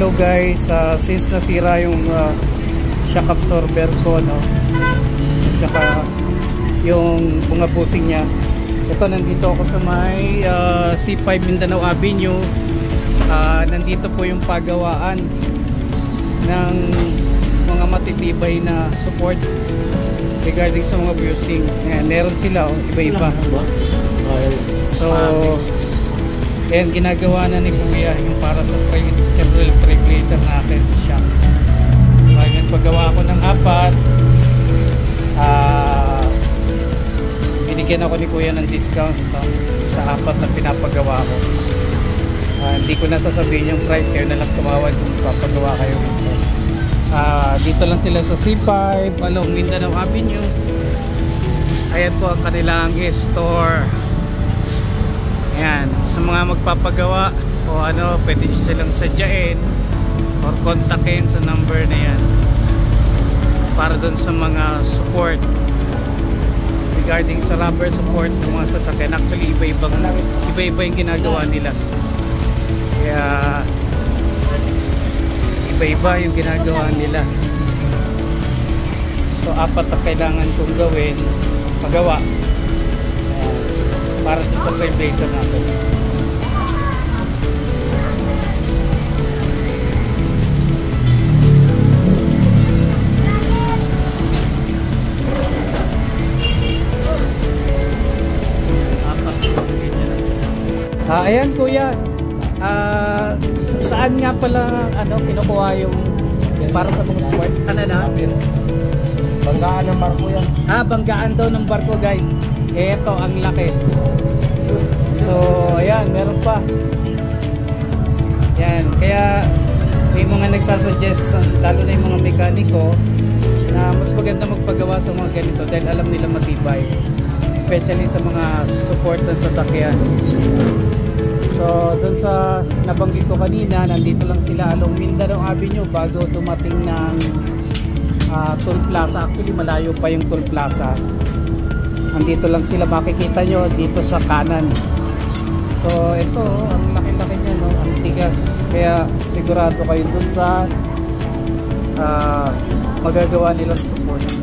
hello guys, since nasira yung shock absorber ko, no, at saka yung bunga busing niya, ito, nandito ako sa may C5 Mindanao Avenue. Nandito po yung pagawaan ng mga matitibay na support regarding sa mga busing. Ayan, meron sila, iba-iba. So ayan, ginagawa na ni Kuya yung para sa trailblazer natin sa shop. Kaya nagpagawa ko ng 4. Binigyan ako ni Kuya ng discount sa 4 na pinapagawa ko. Hindi ko na sasabihin yung price, kayo na lang tumawag kung papagawa kayo nito. Dito lang sila sa C5 along Mindanao Avenue. Ayan po ang kanilang store. Ayan, sa mga magpapagawa o ano, pwede nyo silang sadyain or kontakin sa number na yan para dun sa mga support regarding sa rubber support ng mga sasakyan. Actually, iba-iba yung ginagawa nila, kaya iba-iba yung ginagawa nila. So 4 na kailangan kong gawin, magawa para dun sa trailblazer natin. Ayan Kuya, saan nga pala kinukuha yung para sa mga support? Ano na? Banggaan ng barko yan. Banggaan daw ng barko guys. Ito ang laki. So ayan, meron pa. Yan, kaya may mga nagsasuggest, lalo na yung mga mekaniko, na mas maganda magpagawa sa mga ganito dahil alam nila matibay, especially sa mga support ng sasakyan. So dun sa nabanggit ko kanina, nandito lang sila along Mindanao Avenue bago dumating ng Toll Plaza. Actually malayo pa yung Toll Plaza. Andito lang sila, makikita nyo dito sa kanan. So ito, ang laki-laki niya, no? Ang tigas, kaya sigurado kayo dun sa magagawa nilang support.